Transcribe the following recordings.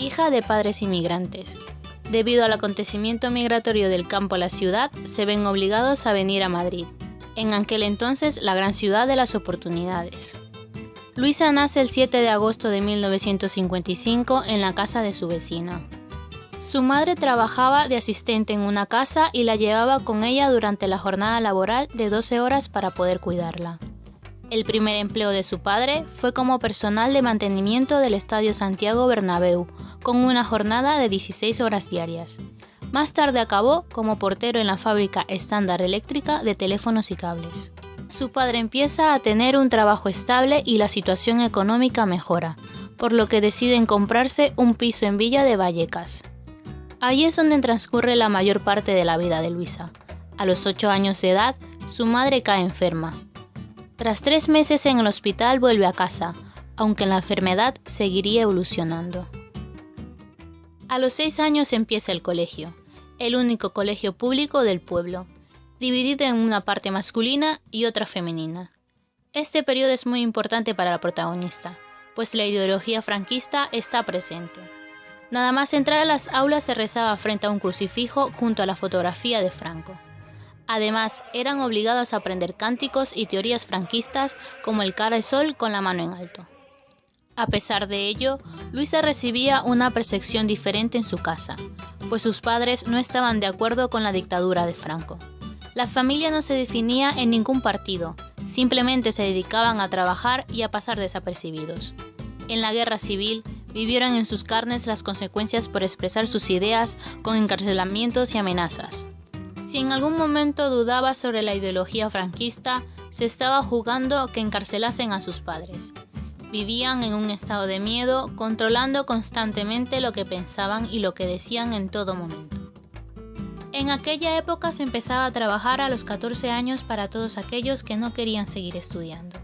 Hija de padres inmigrantes. Debido al acontecimiento migratorio del campo a la ciudad, se ven obligados a venir a Madrid, en aquel entonces la gran ciudad de las oportunidades. Luisa nace el 7 de agosto de 1955 en la casa de su vecina. Su madre trabajaba de asistente en una casa y la llevaba con ella durante la jornada laboral de 12 horas para poder cuidarla. El primer empleo de su padre fue como personal de mantenimiento del Estadio Santiago Bernabéu, con una jornada de 16 horas diarias. Más tarde acabó como portero en la fábrica Estándar Eléctrica de teléfonos y cables. Su padre empieza a tener un trabajo estable y la situación económica mejora, por lo que deciden comprarse un piso en Villa de Vallecas. Allí es donde transcurre la mayor parte de la vida de Luisa. A los 8 años de edad, su madre cae enferma. Tras 3 meses en el hospital vuelve a casa, aunque la enfermedad seguiría evolucionando. A los 6 años empieza el colegio, el único colegio público del pueblo, dividido en una parte masculina y otra femenina. Este periodo es muy importante para la protagonista, pues la ideología franquista está presente. Nada más entrar a las aulas se rezaba frente a un crucifijo junto a la fotografía de Franco. Además, eran obligados a aprender cánticos y teorías franquistas como el cara al sol con la mano en alto. A pesar de ello, Luisa recibía una percepción diferente en su casa, pues sus padres no estaban de acuerdo con la dictadura de Franco. La familia no se definía en ningún partido, simplemente se dedicaban a trabajar y a pasar desapercibidos. En la guerra civil, vivieron en sus carnes las consecuencias por expresar sus ideas con encarcelamientos y amenazas. Si en algún momento dudaba sobre la ideología franquista, se estaba jugando que encarcelasen a sus padres. Vivían en un estado de miedo, controlando constantemente lo que pensaban y lo que decían en todo momento. En aquella época se empezaba a trabajar a los 14 años para todos aquellos que no querían seguir estudiando.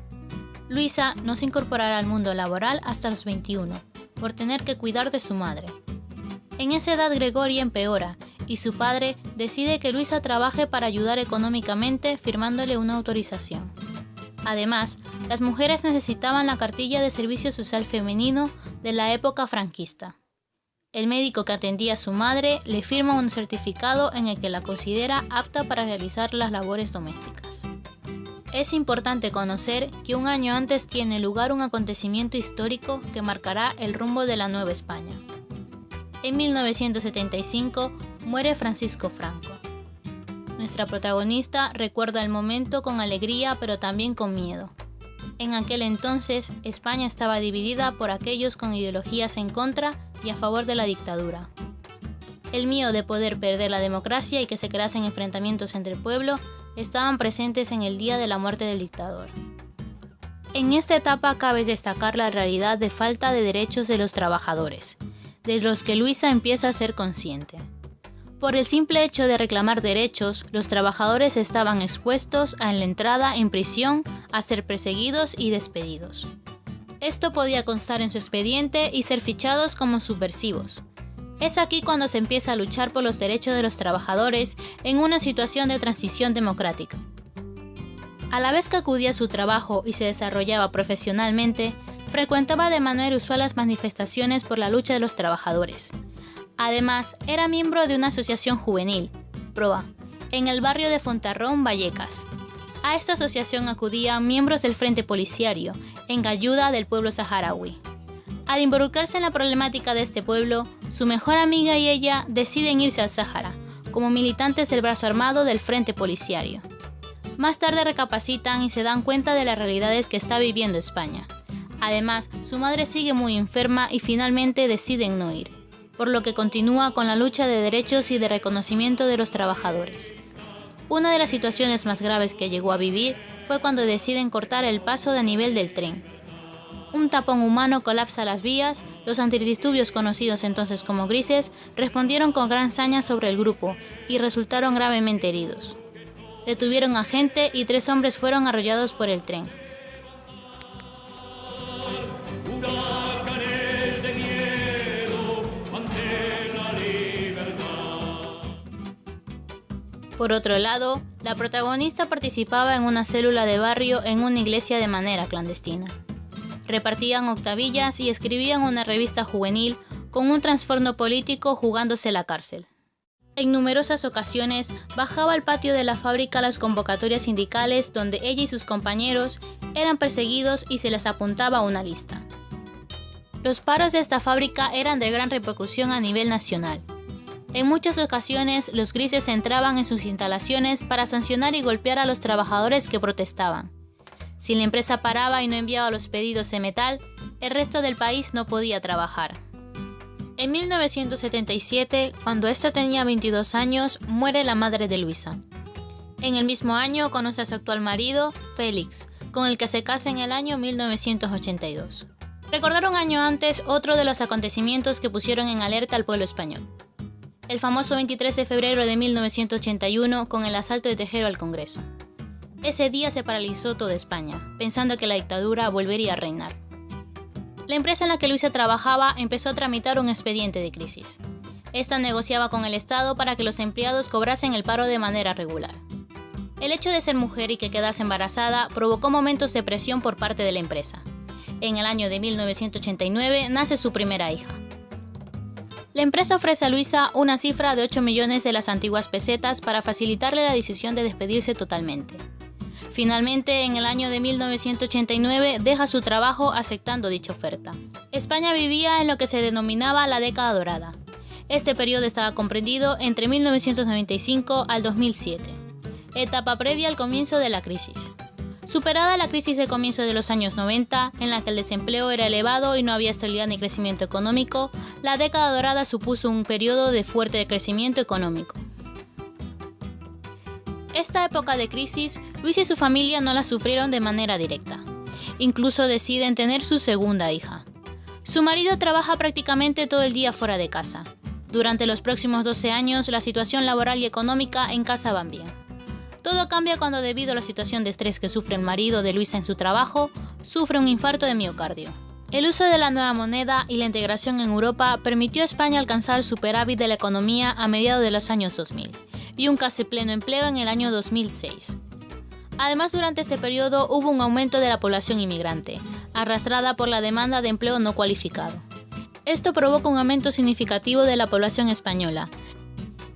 Luisa no se incorporará al mundo laboral hasta los 21, por tener que cuidar de su madre. En esa edad Gregoria empeora, y su padre decide que Luisa trabaje para ayudar económicamente firmándole una autorización. Además, las mujeres necesitaban la cartilla de servicio social femenino de la época franquista. El médico que atendía a su madre le firma un certificado en el que la considera apta para realizar las labores domésticas. Es importante conocer que un año antes tiene lugar un acontecimiento histórico que marcará el rumbo de la Nueva España. En 1975 muere Francisco Franco. Nuestra protagonista recuerda el momento con alegría pero también con miedo. En aquel entonces, España estaba dividida por aquellos con ideologías en contra y a favor de la dictadura. El miedo de poder perder la democracia y que se creasen enfrentamientos entre el pueblo estaban presentes en el día de la muerte del dictador. En esta etapa cabe destacar la realidad de falta de derechos de los trabajadores, de los que Luisa empieza a ser consciente. Por el simple hecho de reclamar derechos, los trabajadores estaban expuestos a la entrada en prisión, a ser perseguidos y despedidos. Esto podía constar en su expediente y ser fichados como subversivos. Es aquí cuando se empieza a luchar por los derechos de los trabajadores en una situación de transición democrática. A la vez que acudía a su trabajo y se desarrollaba profesionalmente, frecuentaba de manera usual las manifestaciones por la lucha de los trabajadores. Además, era miembro de una asociación juvenil, PROA, en el barrio de Fontarrón, Vallecas. A esta asociación acudían miembros del Frente Polisario, en ayuda del pueblo saharaui. Al involucrarse en la problemática de este pueblo, su mejor amiga y ella deciden irse al Sáhara, como militantes del brazo armado del Frente Polisario. Más tarde recapacitan y se dan cuenta de las realidades que está viviendo España. Además, su madre sigue muy enferma y finalmente deciden no ir, por lo que continúa con la lucha de derechos y de reconocimiento de los trabajadores. Una de las situaciones más graves que llegó a vivir fue cuando deciden cortar el paso de nivel del tren. Un tapón humano colapsa las vías, los antidisturbios conocidos entonces como grises respondieron con gran saña sobre el grupo y resultaron gravemente heridos. Detuvieron a gente y 3 hombres fueron arrollados por el tren. Por otro lado, la protagonista participaba en una célula de barrio en una iglesia de manera clandestina. Repartían octavillas y escribían una revista juvenil con un trasfondo político jugándose la cárcel. En numerosas ocasiones bajaba al patio de la fábrica a las convocatorias sindicales donde ella y sus compañeros eran perseguidos y se les apuntaba una lista. Los paros de esta fábrica eran de gran repercusión a nivel nacional. En muchas ocasiones los grises entraban en sus instalaciones para sancionar y golpear a los trabajadores que protestaban. Si la empresa paraba y no enviaba los pedidos de metal, el resto del país no podía trabajar. En 1977, cuando ésta tenía 22 años, muere la madre de Luisa. En el mismo año conoce a su actual marido, Félix, con el que se casa en el año 1982. Recordar un año antes otro de los acontecimientos que pusieron en alerta al pueblo español. El famoso 23 de febrero de 1981 con el asalto de Tejero al Congreso. Ese día se paralizó toda España, pensando que la dictadura volvería a reinar. La empresa en la que Luisa trabajaba empezó a tramitar un expediente de crisis. Esta negociaba con el Estado para que los empleados cobrasen el paro de manera regular. El hecho de ser mujer y que quedase embarazada provocó momentos de presión por parte de la empresa. En el año de 1989 nace su primera hija. La empresa ofrece a Luisa una cifra de 8 millones de las antiguas pesetas para facilitarle la decisión de despedirse totalmente. Finalmente, en el año de 1989 deja su trabajo aceptando dicha oferta. España vivía en lo que se denominaba la década dorada. Este periodo estaba comprendido entre 1995 al 2007, etapa previa al comienzo de la crisis. Superada la crisis de comienzo de los años 90, en la que el desempleo era elevado y no había estabilidad ni crecimiento económico, la década dorada supuso un periodo de fuerte crecimiento económico. Esta época de crisis, Luis y su familia no la sufrieron de manera directa. Incluso deciden tener su segunda hija. Su marido trabaja prácticamente todo el día fuera de casa. Durante los próximos 12 años, la situación laboral y económica en casa van bien. Todo cambia cuando, debido a la situación de estrés que sufre el marido de Luisa en su trabajo, sufre un infarto de miocardio. El uso de la nueva moneda y la integración en Europa permitió a España alcanzar el superávit de la economía a mediados de los años 2000 y un casi pleno empleo en el año 2006. Además, durante este periodo hubo un aumento de la población inmigrante, arrastrada por la demanda de empleo no cualificado. Esto provoca un aumento significativo de la población española.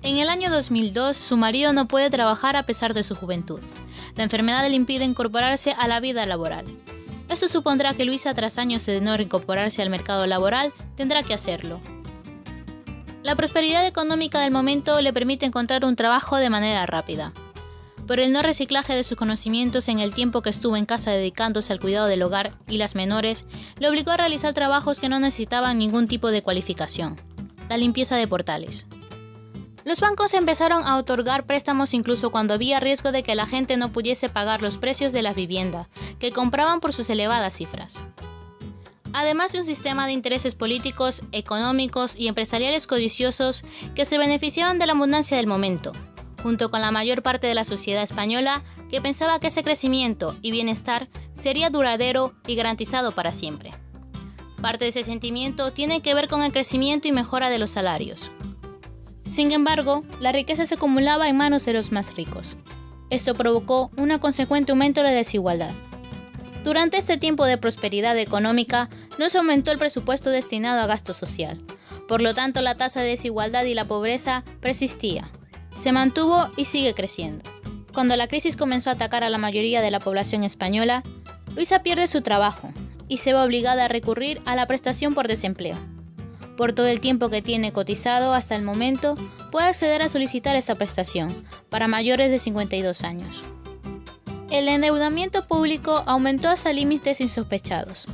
En el año 2002, su marido no puede trabajar a pesar de su juventud. La enfermedad le impide incorporarse a la vida laboral. Esto supondrá que Luisa, tras años de no reincorporarse al mercado laboral, tendrá que hacerlo. La prosperidad económica del momento le permite encontrar un trabajo de manera rápida. Pero el no reciclaje de sus conocimientos en el tiempo que estuvo en casa dedicándose al cuidado del hogar y las menores, le obligó a realizar trabajos que no necesitaban ningún tipo de cualificación. La limpieza de portales. Los bancos empezaron a otorgar préstamos incluso cuando había riesgo de que la gente no pudiese pagar los precios de la vivienda, que compraban por sus elevadas cifras. Además de un sistema de intereses políticos, económicos y empresariales codiciosos que se beneficiaban de la abundancia del momento, junto con la mayor parte de la sociedad española que pensaba que ese crecimiento y bienestar sería duradero y garantizado para siempre. Parte de ese sentimiento tiene que ver con el crecimiento y mejora de los salarios. Sin embargo, la riqueza se acumulaba en manos de los más ricos. Esto provocó un consecuente aumento de la desigualdad. Durante este tiempo de prosperidad económica, no se aumentó el presupuesto destinado a gasto social. Por lo tanto, la tasa de desigualdad y la pobreza persistía. Se mantuvo y sigue creciendo. Cuando la crisis comenzó a atacar a la mayoría de la población española, Luisa pierde su trabajo y se ve obligada a recurrir a la prestación por desempleo. Por todo el tiempo que tiene cotizado hasta el momento, puede acceder a solicitar esta prestación para mayores de 52 años. El endeudamiento público aumentó hasta límites insospechados.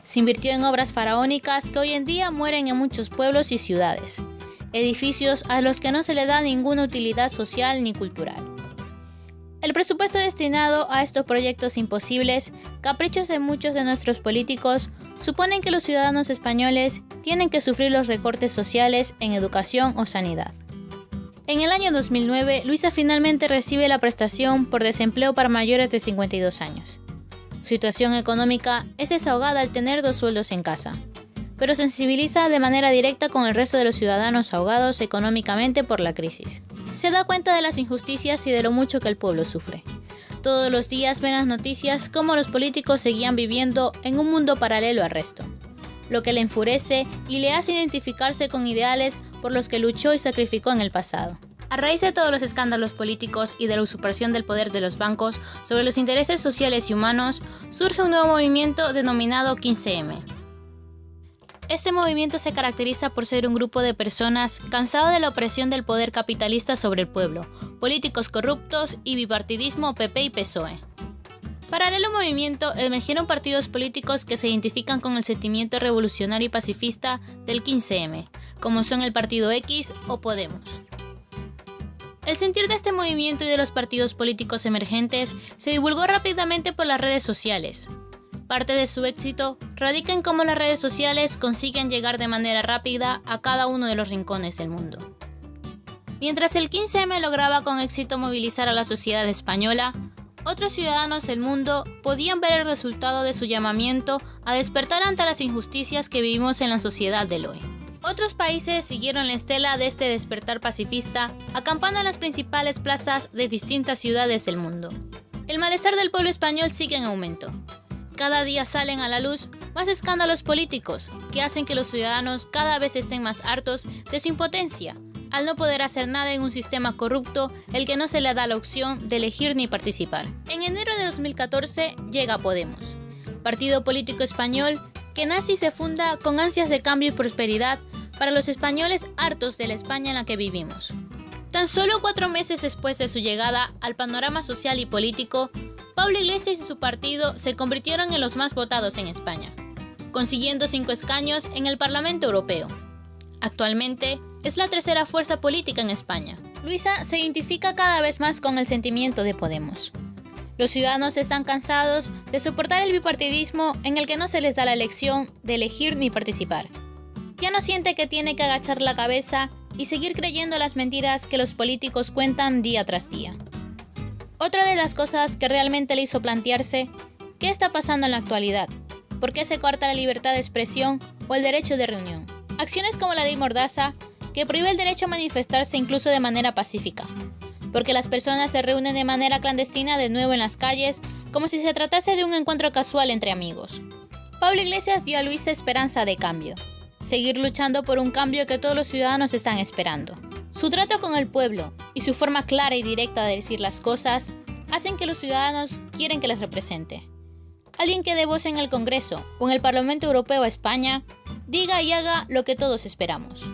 Se invirtió en obras faraónicas que hoy en día mueren en muchos pueblos y ciudades, edificios a los que no se le da ninguna utilidad social ni cultural. El presupuesto destinado a estos proyectos imposibles, caprichos de muchos de nuestros políticos, suponen que los ciudadanos españoles tienen que sufrir los recortes sociales en educación o sanidad. En el año 2009, Luisa finalmente recibe la prestación por desempleo para mayores de 52 años. Su situación económica es desahogada al tener 2 sueldos en casa, pero sensibiliza de manera directa con el resto de los ciudadanos ahogados económicamente por la crisis. Se da cuenta de las injusticias y de lo mucho que el pueblo sufre. Todos los días ven las noticias cómo los políticos seguían viviendo en un mundo paralelo al resto. lo que le enfurece y le hace identificarse con ideales por los que luchó y sacrificó en el pasado. A raíz de todos los escándalos políticos y de la usurpación del poder de los bancos sobre los intereses sociales y humanos, surge un nuevo movimiento denominado 15M. Este movimiento se caracteriza por ser un grupo de personas cansado de la opresión del poder capitalista sobre el pueblo, políticos corruptos y bipartidismo PP y PSOE. Paralelo al movimiento, emergieron partidos políticos que se identifican con el sentimiento revolucionario y pacifista del 15M, como son el Partido X o Podemos. El sentir de este movimiento y de los partidos políticos emergentes se divulgó rápidamente por las redes sociales. Parte de su éxito radica en cómo las redes sociales consiguen llegar de manera rápida a cada uno de los rincones del mundo. Mientras el 15M lograba con éxito movilizar a la sociedad española, otros ciudadanos del mundo podían ver el resultado de su llamamiento a despertar ante las injusticias que vivimos en la sociedad del hoy. Otros países siguieron la estela de este despertar pacifista, acampando en las principales plazas de distintas ciudades del mundo. El malestar del pueblo español sigue en aumento. Cada día salen a la luz más escándalos políticos que hacen que los ciudadanos cada vez estén más hartos de su impotencia, al no poder hacer nada en un sistema corrupto el que no se le da la opción de elegir ni participar. En enero de 2014 llega Podemos, partido político español que nace y se funda con ansias de cambio y prosperidad para los españoles hartos de la España en la que vivimos. Tan solo 4 meses después de su llegada al panorama social y político, Pablo Iglesias y su partido se convirtieron en los más votados en España, consiguiendo 5 escaños en el Parlamento Europeo. Actualmente es la tercera fuerza política en España. Luisa se identifica cada vez más con el sentimiento de Podemos. Los ciudadanos están cansados de soportar el bipartidismo en el que no se les da la elección de elegir ni participar. Ya no siente que tiene que agachar la cabeza y seguir creyendo las mentiras que los políticos cuentan día tras día. Otra de las cosas que realmente le hizo plantearse qué está pasando en la actualidad, por qué se corta la libertad de expresión o el derecho de reunión. Acciones como la ley Mordaza, que prohíbe el derecho a manifestarse incluso de manera pacífica, porque las personas se reúnen de manera clandestina de nuevo en las calles como si se tratase de un encuentro casual entre amigos. Pablo Iglesias dio a Luisa esperanza de cambio. Seguir luchando por un cambio que todos los ciudadanos están esperando. Su trato con el pueblo y su forma clara y directa de decir las cosas hacen que los ciudadanos quieren que les represente. Alguien que dé voz en el Congreso o en el Parlamento Europeo a España, diga y haga lo que todos esperamos.